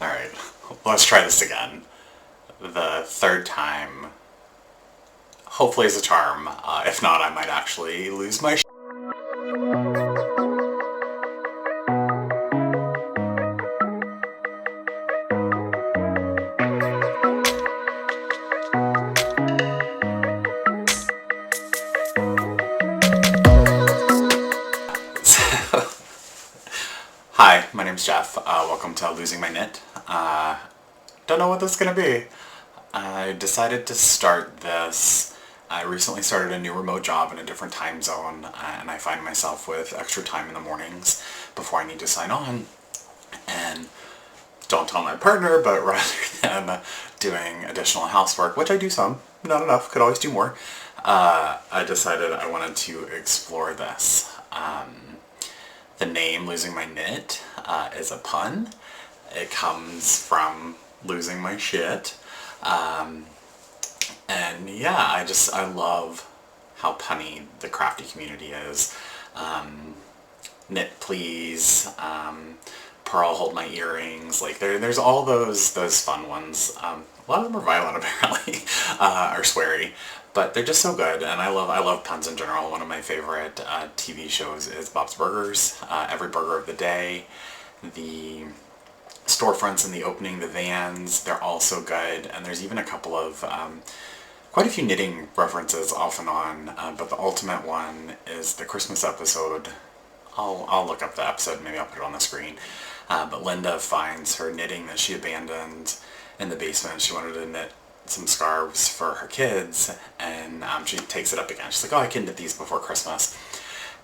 Alright, let's try this again. The third time, hopefully is a charm. If not, I might actually lose my Hi, my name's Jeff. Welcome to Losing My Knit. Don't know what this is going to be. I decided to start this. I recently started a new remote job in a different time zone, and I find myself with extra time in the mornings before I need to sign on. And don't tell my partner, but rather than doing additional housework, which I do some, not enough, could always do more, I decided I wanted to explore this. The name Losing My Knit is a pun. It comes from losing my shit. And yeah, I love how punny the crafty community is. Knit please, Pearl hold my earrings, like there's all those fun ones. A lot of them are violent apparently, or sweary, but they're just so good, and I love puns in general. One of my favorite TV shows is Bob's Burgers. Every Burger of the Day, the storefronts in the opening, the vans, they're all so good, and there's even a couple of quite a few knitting references off and on, but the ultimate one is the Christmas episode. I'll look up the episode, maybe I'll put it on the screen. But Linda finds her knitting that she abandoned in the basement. She wanted to knit some scarves for her kids, and she takes it up again. She's like, oh, I can knit these before Christmas.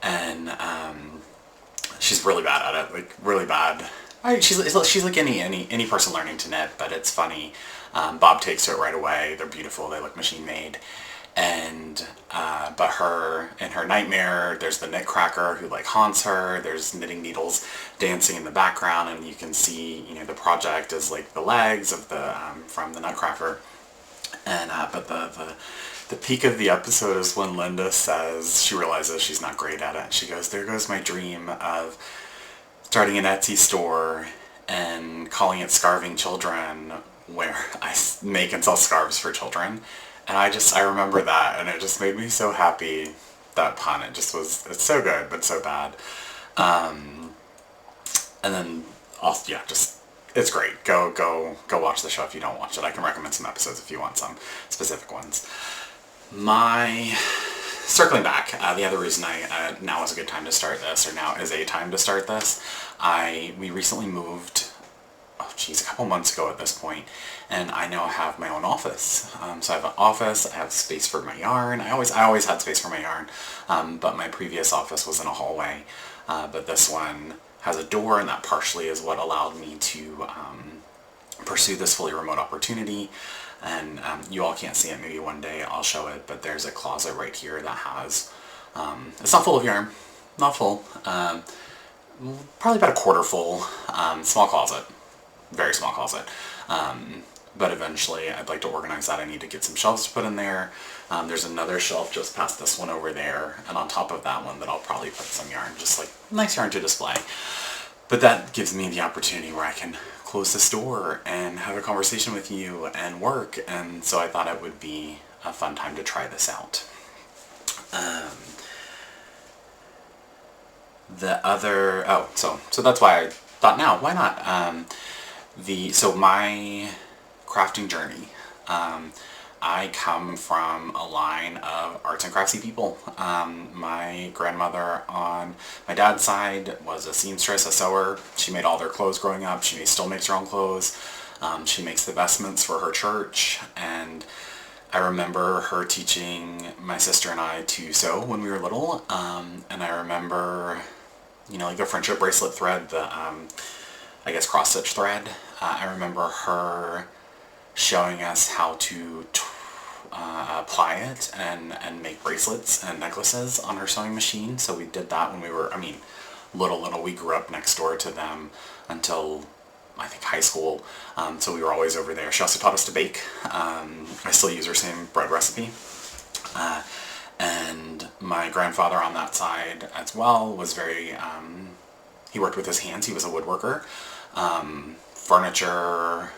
And she's really bad at it, like really bad. She's like any person learning to knit, but it's funny. Bob takes to it right away. They're beautiful. They look machine made. And but in her nightmare, there's the Knitcracker who like haunts her. There's knitting needles dancing in the background, and you can see the project is like the legs of the from the Nutcracker. And but the peak of the episode is when Linda says she realizes she's not great at it. And she goes, "There goes my dream of starting an Etsy store and calling it Scarving Children, where I make and sell scarves for children." And I remember that, and it just made me so happy, that pun. It's so good, but so bad. And then, also, yeah, it's great. Go watch the show if you don't watch it. I can recommend some episodes if you want some specific ones. Circling back, the other reason now is a good time to start this, or now is a time to start this, we recently moved, a couple months ago at this point, and I now have my own office. So I have an office, I have space for my yarn. I always had space for my yarn, but my previous office was in a hallway. But this one has a door, and that partially is what allowed me to pursue this fully remote opportunity. And you all can't see it, maybe one day I'll show it, but there's a closet right here that has, it's not full of yarn, not full, probably about a quarter full, small closet. Very small closet. But eventually I'd like to organize that. I need to get some shelves to put in there. There's another shelf just past this one over there, and on top of that one that I'll probably put some yarn, just like nice yarn to display. But that gives me the opportunity where I can close the store and have a conversation with you and work, and so I thought it would be a fun time to try this out. So that's why I thought, now, why not? So my crafting journey, I come from a line of arts and craftsy people. My grandmother on my dad's side was a seamstress, a sewer. She made all their clothes growing up. She still makes her own clothes. She makes the vestments for her church, and I remember her teaching my sister and I to sew when we were little, and I remember, like the friendship bracelet thread, the I guess cross-stitch thread. I remember her showing us how to apply it and make bracelets and necklaces on her sewing machine. So we did that when we were, little. We grew up next door to them until, I think, high school. So we were always over there. She also taught us to bake. I still use her same bread recipe. And my grandfather on that side as well was very, he worked with his hands. He was a woodworker. furniture,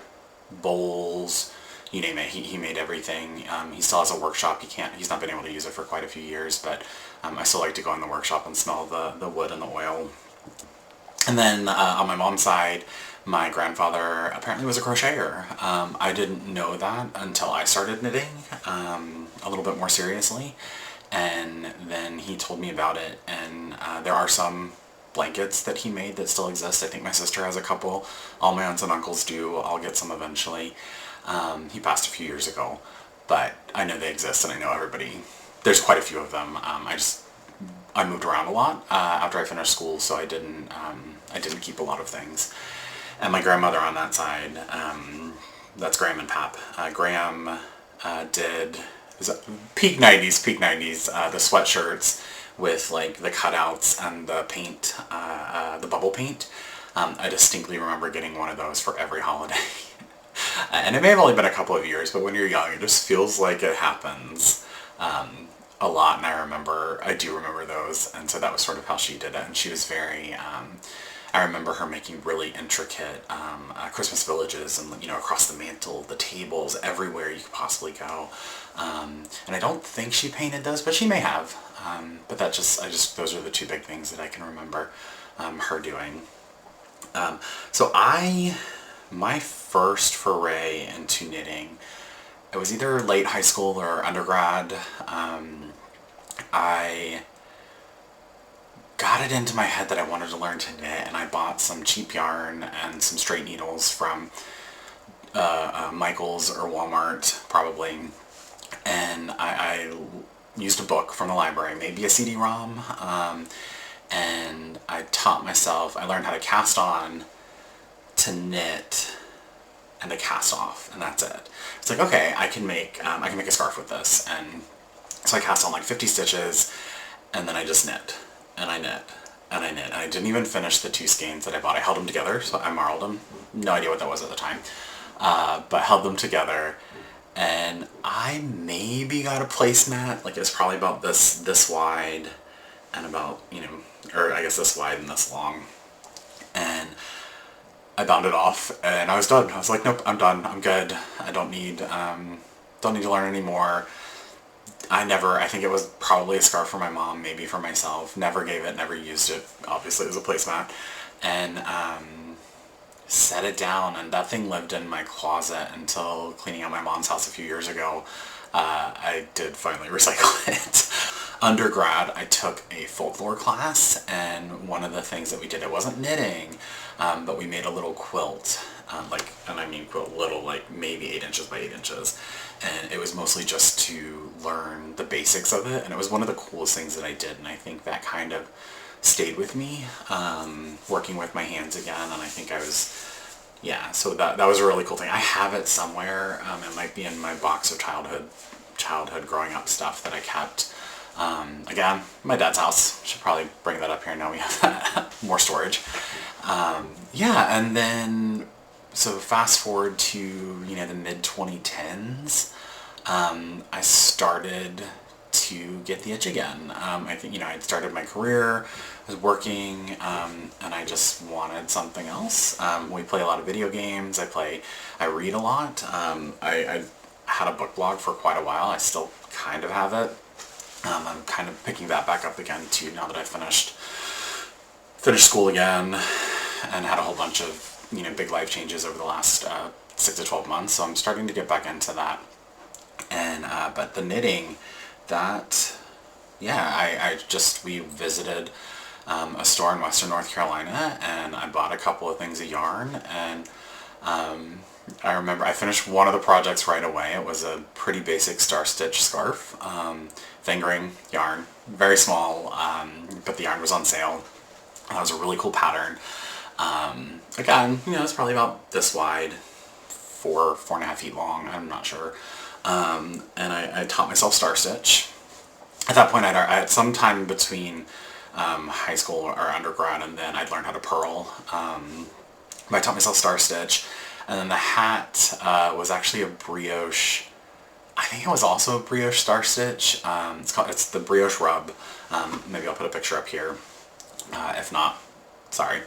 bowls, you name it. He made everything. He still has a workshop. He's not been able to use it for quite a few years, but I still like to go in the workshop and smell the wood and the oil. And then on my mom's side, my grandfather apparently was a crocheter. I didn't know that until I started knitting a little bit more seriously. And then he told me about it, and there are some blankets that he made that still exist. I think my sister has a couple. All my aunts and uncles do. I'll get some eventually. He passed a few years ago, but I know they exist, and I know everybody. There's quite a few of them. I moved around a lot after I finished school, so I didn't keep a lot of things. And my grandmother on that side, that's Graham and Pap. Graham did, it was peak 90s, the sweatshirts with like the cutouts and the paint, the bubble paint. I distinctly remember getting one of those for every holiday. And it may have only been a couple of years, but when you're young, it just feels like it happens a lot. And I do remember those. And so that was sort of how she did it. And she was very, I remember her making really intricate Christmas villages, and across the mantle, the tables, everywhere you could possibly go. And I don't think she painted those, but she may have. But those are the two big things that I can remember her doing. My first foray into knitting, it was either late high school or undergrad. I got it into my head that I wanted to learn to knit, and I bought some cheap yarn and some straight needles from Michael's or Walmart, probably. And I used a book from the library, maybe a CD-ROM, and I taught myself. I learned how to cast on, to knit, and to cast off, and that's it. It's like, okay, I can make a scarf with this. And so I cast on like 50 stitches, and then I just knit, and I knit, and I knit. And I didn't even finish the 2 skeins that I bought. I held them together, so I marled them. No idea what that was at the time, but held them together. And I maybe got a placemat, like it's probably about this wide, and about, or I guess this wide and this long. And I bound it off, and I was done. I was like, nope, I'm done. I'm good. I don't need to learn anymore. I think it was probably a scarf for my mom, maybe for myself. Never gave it, never used it. Obviously, it was a placemat. And set it down, and that thing lived in my closet until cleaning out my mom's house a few years ago. I did finally recycle it. Undergrad, I took a folklore class, and one of the things that we did, it wasn't knitting, but we made a little quilt, and I mean quilt little, like maybe 8 inches by 8 inches, and it was mostly just to learn the basics of it, and it was one of the coolest things that I did, and I think that kind of stayed with me, working with my hands again, and I think I was, so that was a really cool thing. I have it somewhere. It might be in my box of childhood growing up stuff that I kept. Again, my dad's house. Should probably bring that up here now we have more storage. And then, so fast forward to, the mid-2010s, I started to get the itch again. I think, I'd started my career, I was working, and I just wanted something else. We play a lot of video games. I read a lot. I had a book blog for quite a while. I still kind of have it. I'm kind of picking that back up again too, now that I finished school again and had a whole bunch of, big life changes over the last 6 to 12 months. So I'm starting to get back into that. And, but the knitting, we visited a store in Western North Carolina, and I bought a couple of things of yarn, and I remember I finished one of the projects right away. It was a pretty basic star stitch scarf, fingering yarn, very small, but the yarn was on sale. That was a really cool pattern. Again, it's probably about this wide, 4.5 feet long, I'm not sure. And I taught myself star stitch. At that point, I had some time between high school or undergrad, and then I'd learned how to purl. But I taught myself star stitch, and then the hat was actually a brioche. I think it was also a brioche star stitch. It's the brioche rub. Maybe I'll put a picture up here. If not, sorry.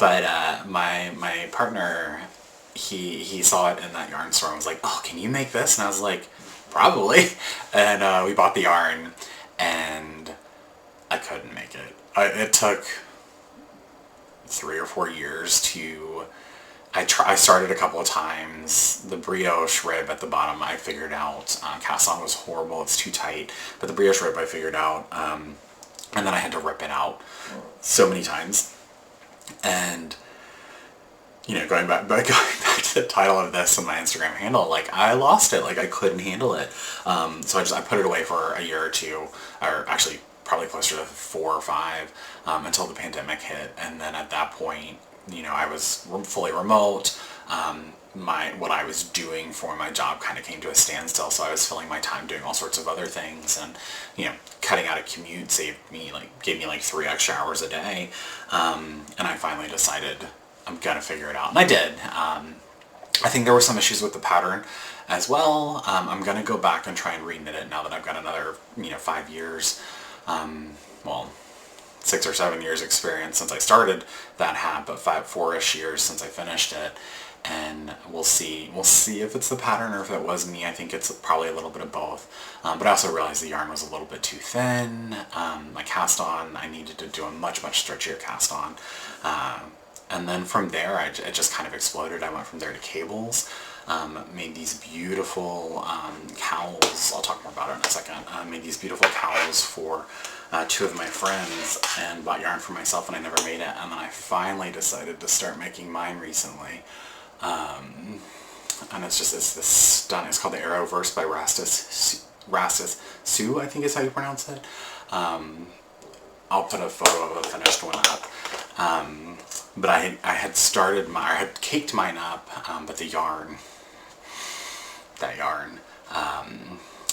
But my partner, he saw it in that yarn store and was like, oh, can you make this? And I was like, probably. And we bought the yarn, and I couldn't make it. It took 3 or 4 years to... I started a couple of times. The brioche rib at the bottom I figured out. Cast on was horrible. It's too tight. But the brioche rib I figured out. And then I had to rip it out so many times. And, you know, going back to the title of this and my Instagram handle, like, I lost it. Like, I couldn't handle it. So I put it away for a year or two. Or actually, probably closer to 4 or 5 until the pandemic hit. And then at that point, you know, I was fully remote. What I was doing for my job kind of came to a standstill, so I was filling my time doing all sorts of other things, and, you know, cutting out a commute gave me like 3 extra hours a day. And I finally decided I'm gonna figure it out, and I did. I think there were some issues with the pattern as well. I'm gonna go back and try and reknit it now that I've got another, 5 years. Well, 6 or 7 years experience since I started that hat, but 4-ish years since I finished it. And we'll see if it's the pattern or if it was me. I think it's probably a little bit of both. But I also realized the yarn was a little bit too thin. My cast on, I needed to do a much stretchier cast on. And then from there, it just kind of exploded. I went from there to cables. Made these beautiful cowls. I'll talk more about it in a second. Made these beautiful cowls for 2 of my friends, and bought yarn for myself, and I never made it. And then I finally decided to start making mine recently. And it's this stunning. It's called the Arrowverse by Rastus Sue, I think is how you pronounce it. I'll put a photo of a finished one up. But I had caked mine up, but that yarn,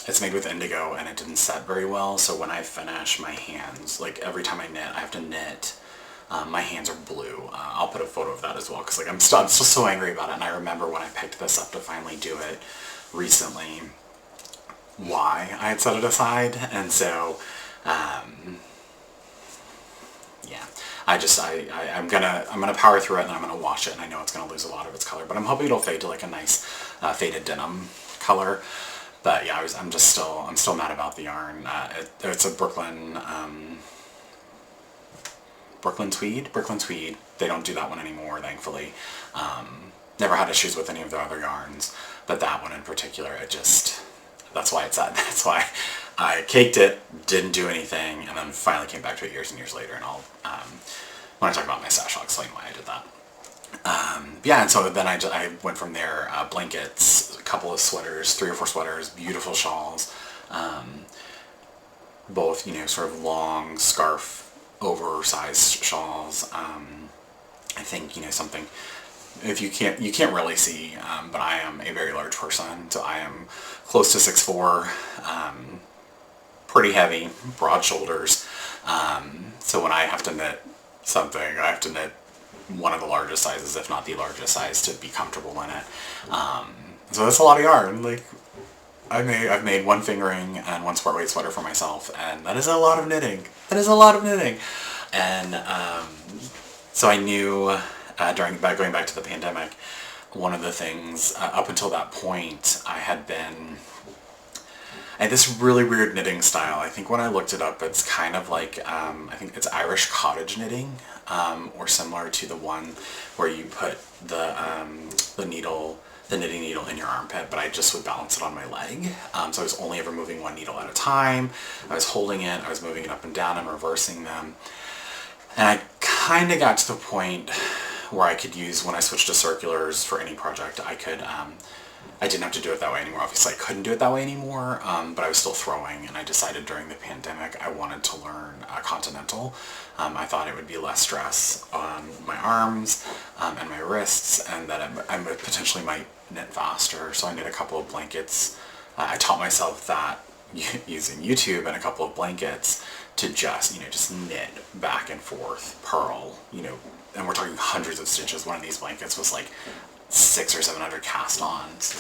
it's made with indigo, and it didn't set very well. So when I finish, my hands, like every time I knit, I have to knit. My hands are blue. I'll put a photo of that as well, because like I'm still so angry about it. And I remember when I picked this up to finally do it recently, why I had set it aside. And so, yeah, I'm gonna power through it, and I'm gonna wash it, and I know it's gonna lose a lot of its color, but I'm hoping it'll fade to like a nice faded denim color. But yeah, I'm still mad about the yarn. It's a Brooklyn Tweed. They don't do that one anymore, thankfully. Never had issues with any of the other yarns, but that one in particular, that's why it's sad. That's why I caked it, didn't do anything, and then finally came back to it years and years later. And when I talk about my stash, I'll explain why I did that. Yeah, and so then I went from there. Blankets, a couple of sweaters, 3 or 4 sweaters, beautiful shawls, both, sort of long scarf, oversized shawls. I think, something, if you can't really see, but I am a very large person, so I am close to 6'4", pretty heavy, broad shoulders. So when I have to knit something, I have to knit one of the largest sizes, if not the largest size, to be comfortable in it. So that's a lot of yarn. Like, I've made 1 fingering and 1 sport weight sweater for myself, and that is a lot of knitting. And so I knew going back to the pandemic, one of the things up until that point, I had this really weird knitting style. I think when I looked it up, it's kind of like, I think it's Irish cottage knitting, or similar to the one where you put the knitting needle in your armpit, but I just would balance it on my leg. So I was only ever moving 1 needle at a time. I was holding it, I was moving it up and down and reversing them. And I kind of got to the point where I could use, when I switched to circulars for any project, I didn't have to do it that way anymore. Obviously, I couldn't do it that way anymore, but I was still throwing, and I decided during the pandemic I wanted to learn Continental. I thought it would be less stress on my arms and my wrists, and that I potentially might knit faster. So I knit a couple of blankets. I taught myself that using YouTube and a couple of blankets to just knit back and forth, purl, and we're talking hundreds of stitches. One of these blankets was like 600 or 700 cast-ons.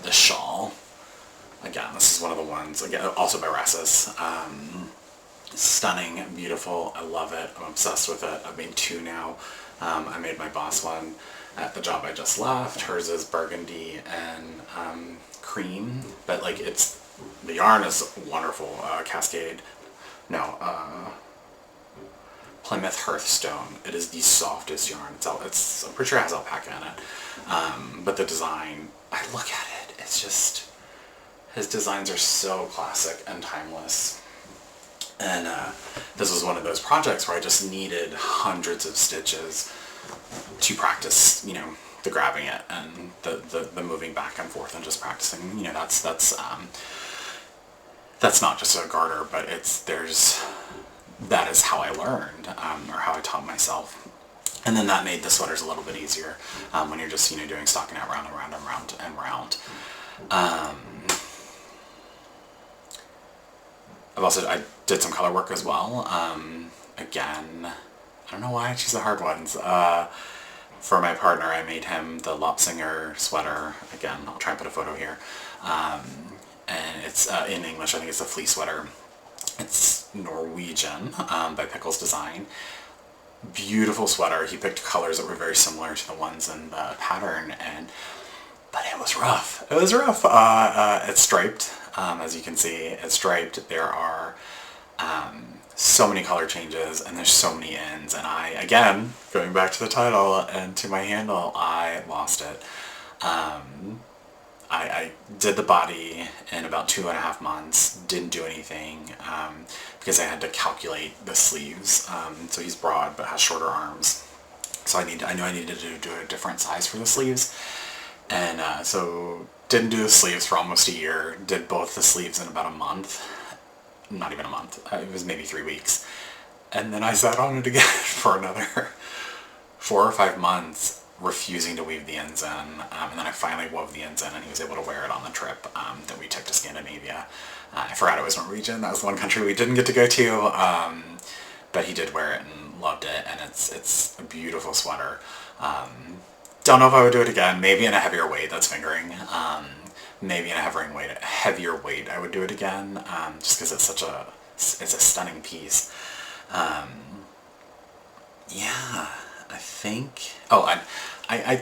The shawl, again, this is one of the ones, again, also by Rassus. Stunning, beautiful. I love it. I'm obsessed with it. I've made 2 now. I made my boss one at the job I just left. Hers is burgundy and cream, but like the yarn is wonderful. Cascade, no, Plymouth Hearthstone. It is the softest yarn. I'm pretty sure it has alpaca in it. But the design, I look at it, it's just, his designs are so classic and timeless. And this was one of those projects where I just needed hundreds of stitches to practice, the grabbing it and the moving back and forth and just practicing. That's not just a garter, but that is how I learned, or how I taught myself. And then that made the sweaters a little bit easier when you're just, doing stockinette round and round and round and round. I did some color work as well. Again, I don't know why I choose the hard ones. For my partner, I made him the Lopsinger sweater. Again, I'll try and put a photo here. And it's in English, I think it's a fleece sweater. It's Norwegian, by Pickles Design. Beautiful sweater. He picked colors that were very similar to the ones in the pattern, but it was rough. It was rough. It's striped, as you can see. It's striped. There are so many color changes, and there's so many ends, and again, going back to the title and to my handle, I lost it. I did the body in about 2.5 months, didn't do anything, because I had to calculate the sleeves. So he's broad but has shorter arms. So I knew I needed to do a different size for the sleeves. And so didn't do the sleeves for almost a year, did both the sleeves in about a month. Not even a month, it was maybe 3 weeks. And then I sat on it again for another 4 or 5 months, refusing to weave the ends in, and then I finally wove the ends in, and he was able to wear it on the trip that we took to Scandinavia. I forgot it was Norwegian. That was one country we didn't get to go to, but he did wear it and loved it, and it's a beautiful sweater. Don't know if I would do it again. Maybe in a heavier weight. That's fingering. Maybe in a heavier weight I would do it again, just because it's a stunning piece. Yeah. I think. I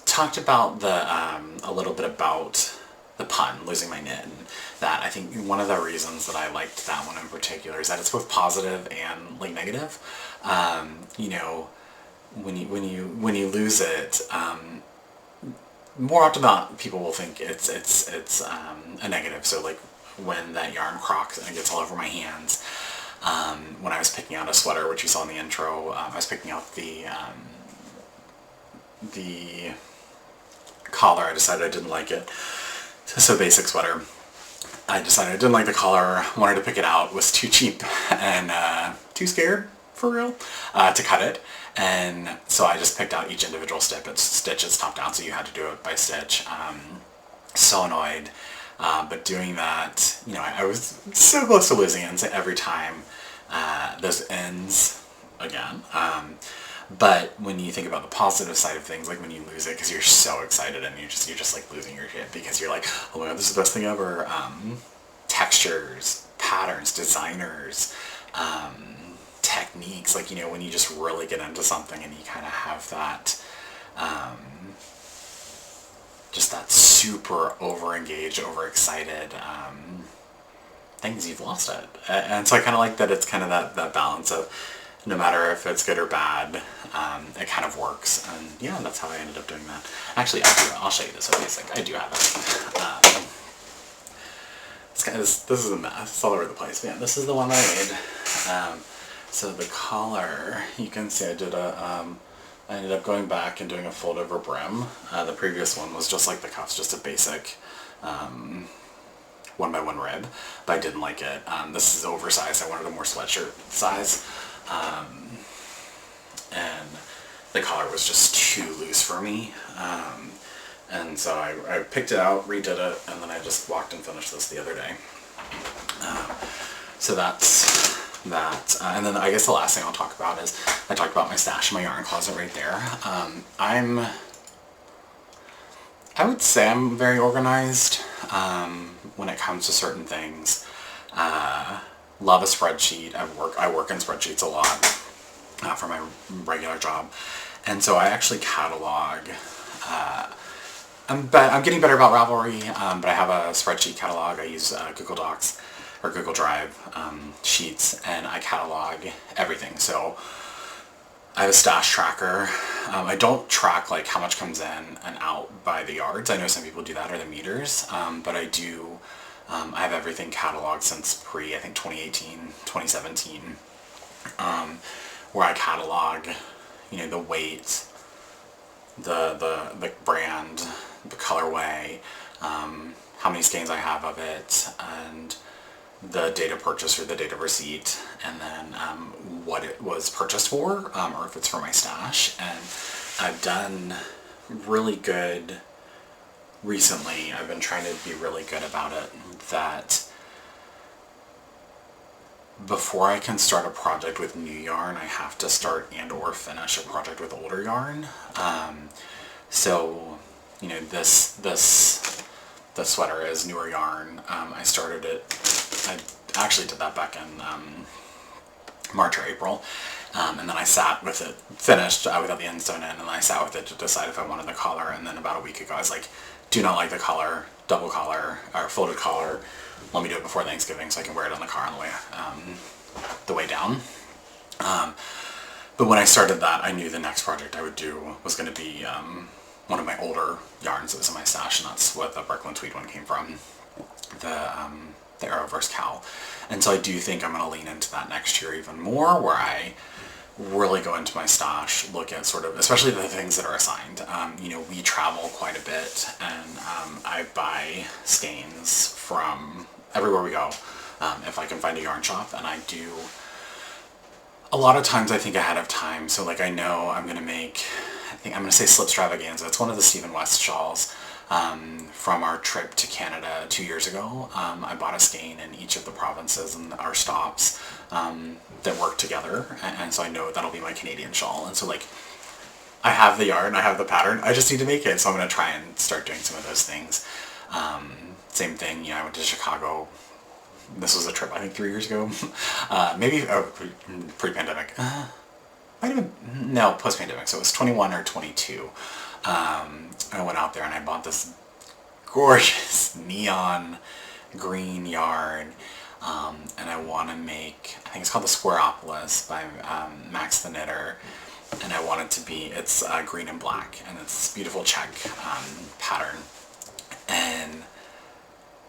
talked about a little bit about the pun, losing my knit, and that I think one of the reasons that I liked that one in particular is that it's both positive and like negative. When you lose it, more often than not, people will think it's a negative. So like when that yarn crocks and it gets all over my hands. When I was picking out a sweater, which you saw in the intro, I was picking out the collar. I decided I didn't like it. So basic sweater. I decided I didn't like the collar, wanted to pick it out, was too cheap and too scared, for real, to cut it. And so I just picked out each individual stitch. It's top down, so you had to do it by stitch. So annoyed. But doing that, I was so close to losing ends every time. Those ends, again. But when you think about the positive side of things, like when you lose it because you're so excited and you're just like losing your shit because you're like, oh my god, this is the best thing ever. Textures, patterns, designers, techniques, like, when you just really get into something and you kind of have that, just that super over-engaged, over-excited, things, you've lost it. And so I kind of like that it's kind of that balance of no matter if it's good or bad, it kind of works. And yeah, that's how I ended up doing that. Actually, I'll show you this. I do have it. This is a mess. It's all over the place. But yeah, this is the one that I made. So the collar, you can see I ended up going back and doing a fold over brim. The previous one was just like the cuffs, just a basic 1x1 rib, but I didn't like it. This is oversized. I wanted a more sweatshirt size. And the collar was just too loose for me. And so I picked it out, redid it, and then I just walked and finished this the other day. So that's that. And then I guess the last thing I'll talk about is I talked about my stash in my yarn closet right there. I would say I'm very organized when it comes to certain things. Love a spreadsheet. I work in spreadsheets a lot for my regular job. And so I actually catalog. I'm getting better about Ravelry, but I have a spreadsheet catalog. I use Google Docs or Google Drive sheets, and I catalog everything. So I have a stash tracker. I don't track like how much comes in and out by the yards. I know some people do that, or the meters, but I do. I have everything cataloged since I think 2018, 2017, where I catalog, the weight, the brand, the colorway, how many skeins I have of it, and the date of purchase or the date of receipt, and then what it was purchased for, or if it's for my stash. And I've done really good recently. I've been trying to be really good about it, that before I can start a project with new yarn, I have to start and or finish a project with older yarn. So, this sweater is newer yarn. I started it, I actually did that back in March or April. And then I sat with it, finished without the end sewn in, and then I sat with it to decide if I wanted the collar. And then about a week ago I was like, do not like the collar, double collar, or folded collar. Let me do it before Thanksgiving so I can wear it on the car on the way down. But when I started that, I knew the next project I would do was going to be one of my older yarns that was in my stash, and that's what the Brooklyn Tweed one came from, the Arrowverse Cowl. And so I do think I'm going to lean into that next year even more, where I really go into my stash, look at sort of, especially the things that are assigned. We travel quite a bit, and I buy skeins from everywhere we go, if I can find a yarn shop, and I do a lot of times I think ahead of time. So like I know I'm going to make, I think I'm going to say Slipstravaganza. It's one of the Stephen West shawls from our trip to Canada 2 years ago. I bought a skein in each of the provinces and our stops that work together, and so I know that'll be my Canadian shawl. And so like I have the yarn, I have the pattern, I just need to make it. So I'm going to try and start doing some of those things. Same thing, I went to Chicago. This was a trip I think 3 years ago, maybe pre-pandemic. No, post-pandemic, so it was 21 or 22. I went out there and I bought this gorgeous neon green yarn, and I want to make, I think it's called the Squareopolis by Max the Knitter, and I want it to be, it's green and black, and it's this beautiful check pattern, and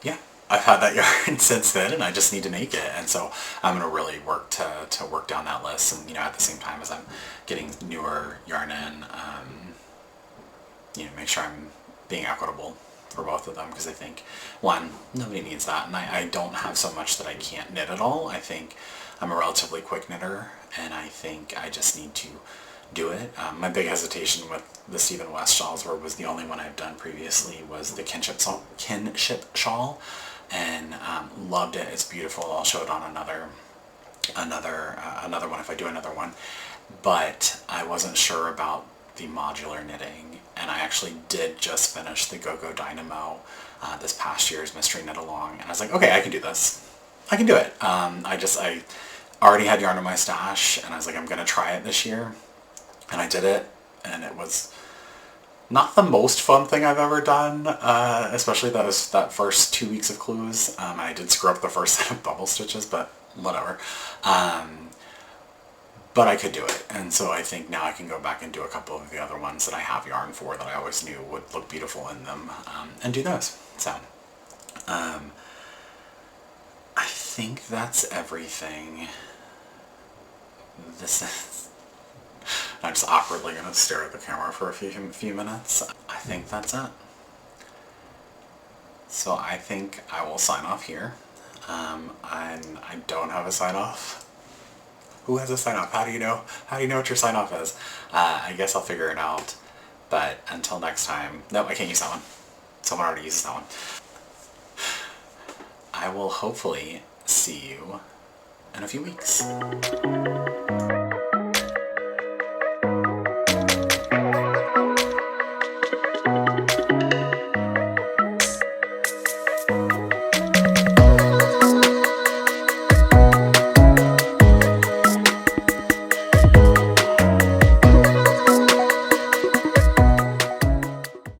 yeah, I've had that yarn since then, and I just need to make it. And so I'm going to really work to work down that list, and at the same time as I'm getting newer yarn in, make sure I'm being equitable for both of them, because I think, one, nobody needs that, and I don't have so much that I can't knit at all. I think I'm a relatively quick knitter, and I think I just need to do it. My big hesitation with the Stephen West shawls, was the only one I've done previously, was the kinship shawl, and loved it. It's beautiful. I'll show it on another one if I do another one. But I wasn't sure about the modular knitting, and I actually did just finish the Go-Go Dynamo this past year's Mystery Knit Along, and I was like, okay, I can do this. I can do it. I already had yarn in my stash, and I was like, I'm going to try it this year. And I did it, and it was not the most fun thing I've ever done, especially that first 2 weeks of Clues. I did screw up the first set of bubble stitches, but whatever. But I could do it, and so I think now I can go back and do a couple of the other ones that I have yarn for that I always knew would look beautiful in them, and do those. So, I think that's everything. I'm just awkwardly going to stare at the camera for a few minutes. I think that's it. So I think I will sign off here. And I don't have a sign off. Who has a sign off? How do you know? How do you know what your sign off is? I guess I'll figure it out. But until next time, no, I can't use that one. Someone already uses that one. I will hopefully see you in a few weeks.